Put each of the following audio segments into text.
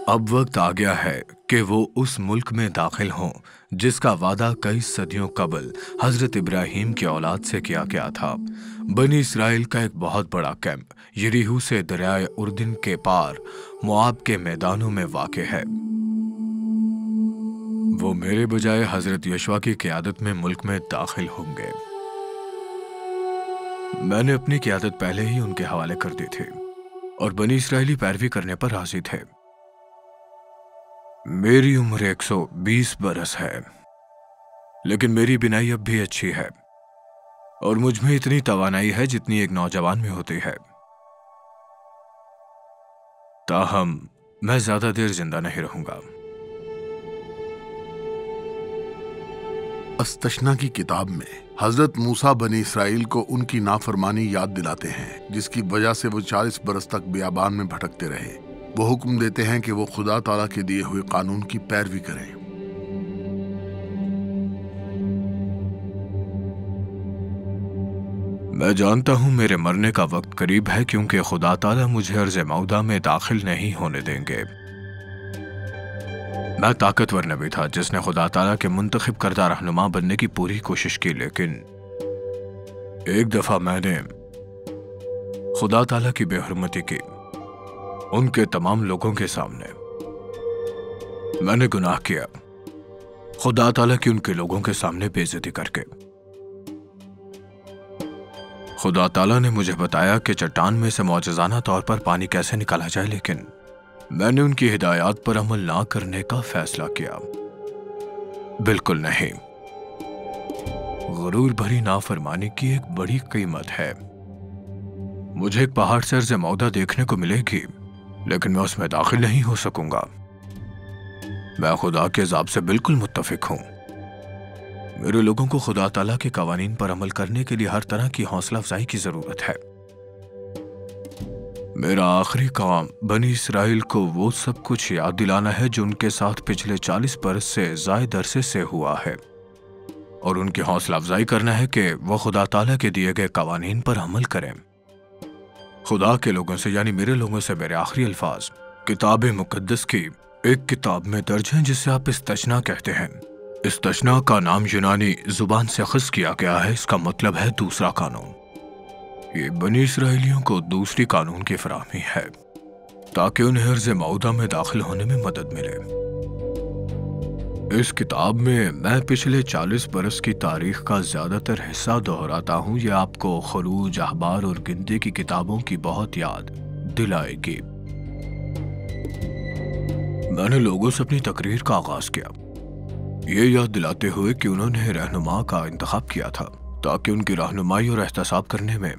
اب وقت آ گیا ہے کہ وہ اس ملک میں داخل ہوں جس کا وعدہ کئی صدیوں قبل حضرت ابراہیم کی اولاد سے کیا گیا تھا۔ بنی اسرائیل کا ایک بہت بڑا کیمپ یریحو سے دریائے اردن کے پار موآب کے میدانوں میں واقع ہے۔ وہ میرے بجائے حضرت یشوع کی قیادت میں ملک میں داخل ہوں گے۔ میں نے اپنی قیادت پہلے ہی ان کے حوالے کر دی تھی اور بنی اسرائیلی پیروی کرنے پر راضی تھے۔ میری عمر 120 برس ہے، لیکن میری بینائی اب بھی اچھی ہے اور مجھ میں اتنی توانائی ہے جتنی ایک نوجوان میں ہوتی ہے۔ تاہم میں زیادہ دیر زندہ نہیں رہوں گا۔ استثنا کی کتاب میں حضرت موسیٰ بنی اسرائیل کو ان کی نافرمانی یاد دلاتے ہیں جس کی وجہ سے وہ 40 برس تک بیابان میں بھٹکتے رہے۔ وہ حکم دیتے ہیں کہ وہ خدا تعالیٰ کے دیے ہوئے قانون کی پیروی کریں۔ میں جانتا ہوں میرے مرنے کا وقت قریب ہے کیونکہ خدا تعالیٰ مجھے ارض موعودہ میں داخل نہیں ہونے دیں گے۔ میں طاقتور نبی تھا جس نے خدا تعالیٰ کے منتخب کردہ رہنما بننے کی پوری کوشش کی، لیکن ایک دفعہ میں نے خدا تعالیٰ کی بے حرمتی کی ان کے تمام لوگوں کے سامنے۔ میں نے گناہ کیا خدا تعالیٰ کی ان کے لوگوں کے سامنے بے عزتی کر کے۔ خدا تعالیٰ نے مجھے بتایا کہ چٹان میں سے معجزانہ طور پر پانی کیسے نکالا جائے، لیکن میں نے ان کی ہدایات پر عمل نہ کرنے کا فیصلہ کیا۔ بالکل نہیں۔ غرور بھری نافرمانی کی ایک بڑی قیمت ہے۔ مجھے ایک پہاڑ سے ارض موعودہ دیکھنے کو ملے گی، لیکن میں اس میں داخل نہیں ہو سکوں گا۔ میں خدا کے عذاب سے بالکل متفق ہوں۔ میرے لوگوں کو خدا تعالیٰ کے قوانین پر عمل کرنے کے لیے ہر طرح کی حوصلہ افزائی کی ضرورت ہے۔ میرا آخری کام بنی اسرائیل کو وہ سب کچھ یاد دلانا ہے جو ان کے ساتھ پچھلے 40 برس سے زائد عرصے سے ہوا ہے، اور ان کی حوصلہ افزائی کرنا ہے کہ وہ خدا تعالیٰ کے دیے گئے قوانین پر عمل کریں۔ خدا کے لوگوں سے یعنی میرے لوگوں سے میرے آخری الفاظ کتاب مقدس کی ایک کتاب میں درج ہیں جسے آپ استثنا کہتے ہیں۔ استثنا کا نام یونانی زبان سے اخذ کیا گیا ہے، اس کا مطلب ہے دوسرا قانون۔ یہ بنی اسرائیلیوں کو دوسری قانون کی فراہمی ہے تاکہ انہیں ارض موعودہ میں داخل ہونے میں مدد ملے۔ اس کتاب میں پچھلے 40 برس کی تاریخ کا زیادہ تر حصہ دہراتا ہوں۔ یہ آپ کو خروج، احبار اور گنتی کی کتابوں کی بہت یاد دلائے گی۔ میں نے لوگوں سے اپنی تقریر کا آغاز کیا، یہ یاد دلاتے ہوئے کہ انہوں نے رہنما کا انتخاب کیا تھا تاکہ ان کی رہنمائی اور احتساب کرنے میں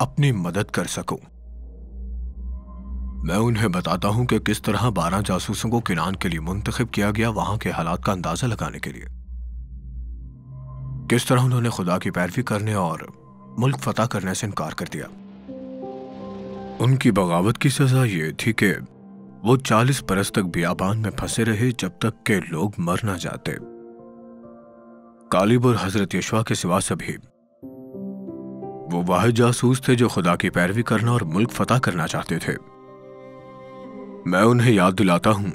اپنی مدد کر سکوں۔ میں انہیں بتاتا ہوں کہ کس طرح 12 جاسوسوں کو کنعان کے لیے منتخب کیا گیا، وہاں کے حالات کا اندازہ لگانے کے لیے۔ کس طرح انہوں نے خدا کی پیروی کرنے اور ملک فتح کرنے سے انکار کر دیا۔ ان کی بغاوت کی سزا یہ تھی کہ وہ 40 برس تک بیابان میں پھنسے رہے جب تک کہ لوگ مر نہ جاتے۔ کالب اور حضرت یشوع کے سوا سبھی وہ واحد جاسوس تھے جو خدا کی پیروی کرنا اور ملک فتح کرنا چاہتے تھے۔ میں انہیں یاد دلاتا ہوں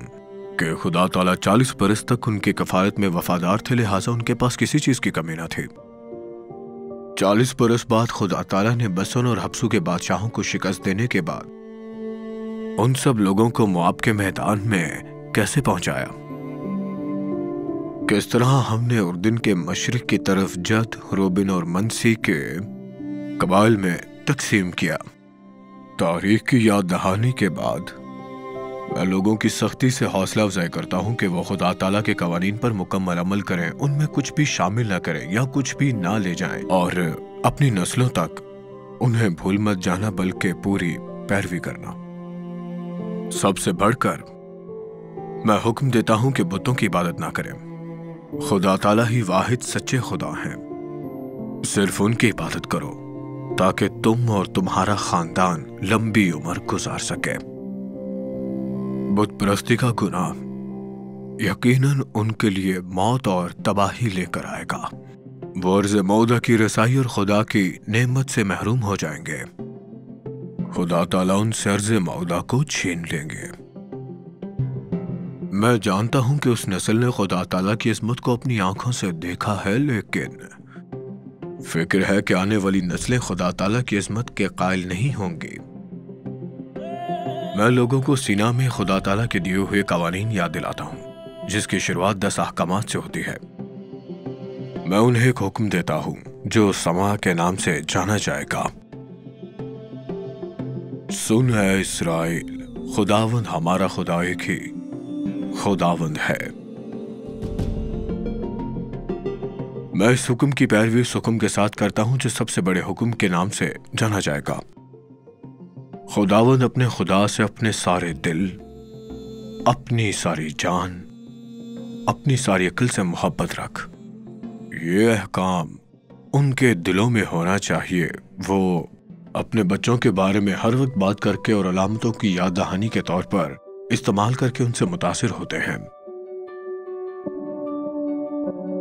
کہ خدا تعالیٰ 40 برس تک ان کی کفالت میں وفادار تھے، لہٰذا ان کے پاس کسی چیز کی کمی نہ تھی۔ 40 برس بعد خدا تعالیٰ نے بسن اور حبسو کے بادشاہوں کو شکست دینے کے بعد ان سب لوگوں کو موآب کے میدان میں کیسے پہنچایا؟ کس طرح ہم نے اردن کے مشرق کی طرف جد، روبن اور منسی کے قبائل میں تقسیم کیا۔ تاریخ کی یاد دہانی کے بعد میں لوگوں کی سختی سے حوصلہ افزائی کرتا ہوں کہ وہ خدا تعالیٰ کے قوانین پر مکمل عمل کریں، ان میں کچھ بھی شامل نہ کریں یا کچھ بھی نہ لے جائیں، اور اپنی نسلوں تک انہیں بھول مت جانا بلکہ پوری پیروی کرنا۔ سب سے بڑھ کر میں حکم دیتا ہوں کہ بتوں کی عبادت نہ کریں۔ خدا تعالیٰ ہی واحد سچے خدا ہیں، صرف ان کی عبادت کرو تاکہ تم اور تمہارا خاندان لمبی عمر گزار سکے۔ بت پرستی کا گناہ یقیناً ان کے لیے موت اور تباہی لے کر آئے گا۔ وہ ارض موعودہ کی رسائی اور خدا کی نعمت سے محروم ہو جائیں گے۔ خدا تعالیٰ ان سے ارض موعودہ کو چھین لیں گے۔ میں جانتا ہوں کہ اس نسل نے خدا تعالیٰ کی عظمت کو اپنی آنکھوں سے دیکھا ہے، لیکن فکر ہے کہ آنے والی نسلیں خدا تعالیٰ کی عظمت کے قائل نہیں ہوں گی۔ میں لوگوں کو سینا میں خدا تعالیٰ کے دیے ہوئے قوانین یاد دلاتا ہوں، جس کی شروعات 10 احکامات سے ہوتی ہے۔ میں انہیں ایک حکم دیتا ہوں جو سما کے نام سے جانا جائے گا۔ سن اے اسرائیل، خداوند ہمارا خدا ایک ہی خداوند ہے۔ میں اس حکم کی پیروی اس حکم کے ساتھ کرتا ہوں جو سب سے بڑے حکم کے نام سے جانا جائے گا۔ خداوند اپنے خدا سے اپنے سارے دل، اپنی ساری جان، اپنی ساری عقل سے محبت رکھ۔ یہ احکام ان کے دلوں میں ہونا چاہیے۔ وہ اپنے بچوں کے بارے میں ہر وقت بات کر کے اور علامتوں کی یاد دہانی کے طور پر استعمال کر کے ان سے متاثر ہوتے ہیں۔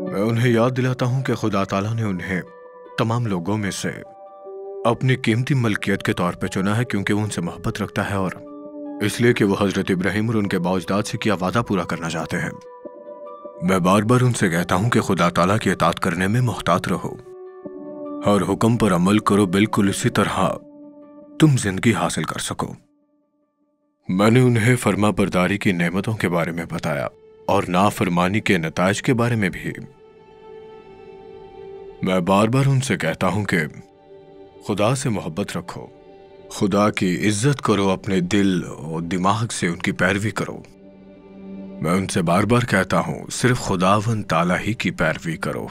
میں انہیں یاد دلاتا ہوں کہ خدا تعالیٰ نے انہیں تمام لوگوں میں سے اپنی قیمتی ملکیت کے طور پہ چنا ہے، کیونکہ وہ ان سے محبت رکھتا ہے اور اس لیے کہ وہ حضرت ابراہیم اور ان کے باوجداد سے کیا وعدہ پورا کرنا چاہتے ہیں۔ میں بار بار ان سے کہتا ہوں کہ خدا تعالیٰ کی اطاعت کرنے میں محتاط رہو، ہر حکم پر عمل کرو، بالکل اسی طرح تم زندگی حاصل کر سکو۔ میں نے انہیں فرما برداری کی نعمتوں کے بارے میں بتایا اور نافرمانی کے نتائج کے بارے میں بھی۔ میں بار بار ان سے کہتا ہوں کہ خدا سے محبت رکھو، خدا کی عزت کرو، اپنے دل اور دماغ سے ان کی پیروی کرو۔ میں ان سے بار بار کہتا ہوں صرف خداوند تعالیٰ ہی کی پیروی کرو،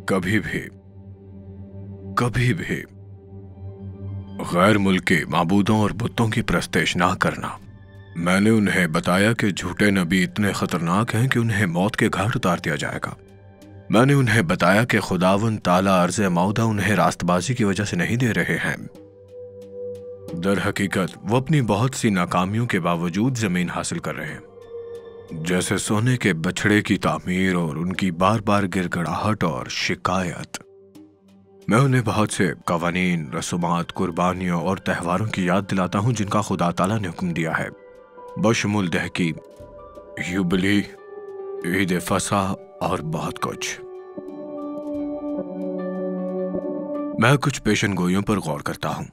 کبھی بھی غیر ملکی معبودوں اور بتوں کی پرستش نہ کرنا۔ میں نے انہیں بتایا کہ جھوٹے نبی اتنے خطرناک ہیں کہ انہیں موت کے گھاٹ اتار دیا جائے گا۔ میں نے انہیں بتایا کہ خداوند تعالیٰ عرض مودہ انہیں راست بازی کی وجہ سے نہیں دے رہے ہیں، در حقیقت وہ اپنی بہت سی ناکامیوں کے باوجود زمین حاصل کر رہے ہیں، جیسے سونے کے بچھڑے کی تعمیر اور ان کی بار بار گر گڑاہٹ اور شکایت۔ میں انہیں بہت سے قوانین، رسومات، قربانیوں اور تہواروں کی یاد دلاتا ہوں جن کا خدا تعالیٰ نے حکم دیا ہے، بشمول دہکی، یوبلی، عید فصح اور بہت کچھ۔ میں کچھ پیشن گوئیوں پر غور کرتا ہوں۔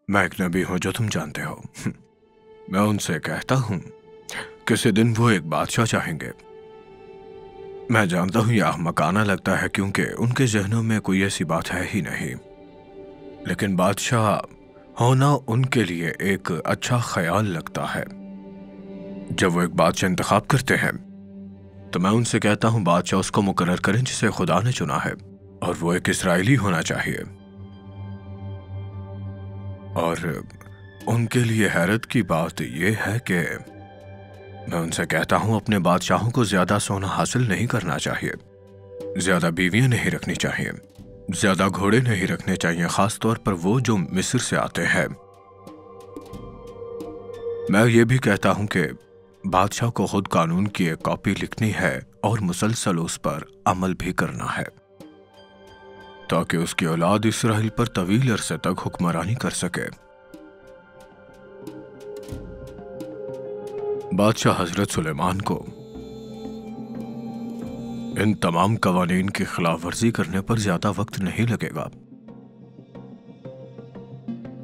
میں ایک نبی ہوں جو تم جانتے ہو۔ میں ان سے کہتا ہوں کسی دن وہ ایک بادشاہ چاہیں گے۔ میں جانتا ہوں یہ احمقانہ لگتا ہے کیونکہ ان کے ذہنوں میں کوئی ایسی بات ہے ہی نہیں، لیکن بادشاہ ہونا ان کے لیے ایک اچھا خیال لگتا ہے۔ جب وہ ایک بادشاہ انتخاب کرتے ہیں تو میں ان سے کہتا ہوں بادشاہ اس کو مقرر کریں جسے خدا نے چنا ہے، اور وہ ایک اسرائیلی ہونا چاہیے۔ اور ان کے لیے حیرت کی بات یہ ہے کہ میں ان سے کہتا ہوں اپنے بادشاہوں کو زیادہ سونا حاصل نہیں کرنا چاہیے، زیادہ بیویاں نہیں رکھنی چاہیے، زیادہ گھوڑے نہیں رکھنے چاہیے، خاص طور پر وہ جو مصر سے آتے ہیں۔ میں یہ بھی کہتا ہوں کہ بادشاہ کو خود قانون کی ایک کاپی لکھنی ہے اور مسلسل اس پر عمل بھی کرنا ہے، تاکہ اس کی اولاد اسرائیل پر طویل عرصے تک حکمرانی کر سکے۔ بادشاہ حضرت سلیمان کو ان تمام قوانین کی خلاف ورزی کرنے پر زیادہ وقت نہیں لگے گا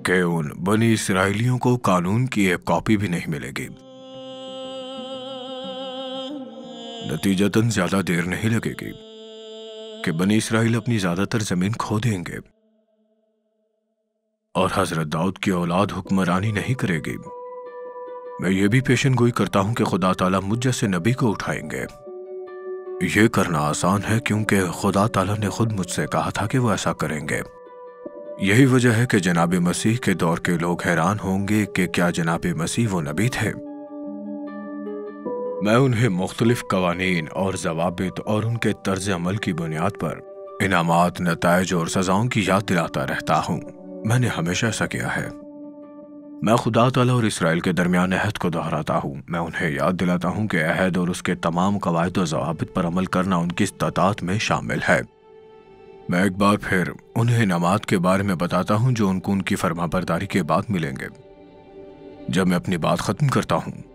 کہ ان بنی اسرائیلیوں کو قانون کی ایک کاپی بھی نہیں ملے گی۔ نتیجتاً زیادہ دیر نہیں لگے گی کہ بنی اسرائیل اپنی زیادہ تر زمین کھو دیں گے اور حضرت داؤد کی اولاد حکمرانی نہیں کرے گی۔ میں یہ بھی پیشن گوئی کرتا ہوں کہ خدا تعالیٰ مجھ جیسے نبی کو اٹھائیں گے۔ یہ کرنا آسان ہے کیونکہ خدا تعالیٰ نے خود مجھ سے کہا تھا کہ وہ ایسا کریں گے۔ یہی وجہ ہے کہ جناب مسیح کے دور کے لوگ حیران ہوں گے کہ کیا جناب مسیح وہ نبی تھے۔ میں انہیں مختلف قوانین اور ضوابط اور ان کے طرز عمل کی بنیاد پر انعامات، نتائج اور سزاؤں کی یاد دلاتا رہتا ہوں۔ میں نے ہمیشہ ایسا کیا ہے۔ میں خدا تعالیٰ اور اسرائیل کے درمیان عہد کو دہراتا ہوں۔ میں انہیں یاد دلاتا ہوں کہ عہد اور اس کے تمام قواعد و ضوابط پر عمل کرنا ان کی استطاعت میں شامل ہے۔ میں ایک بار پھر انہیں انعامات کے بارے میں بتاتا ہوں جو ان کو ان کی فرما برداری کے بعد ملیں گے۔ جب میں اپنی بات ختم کرتا ہوں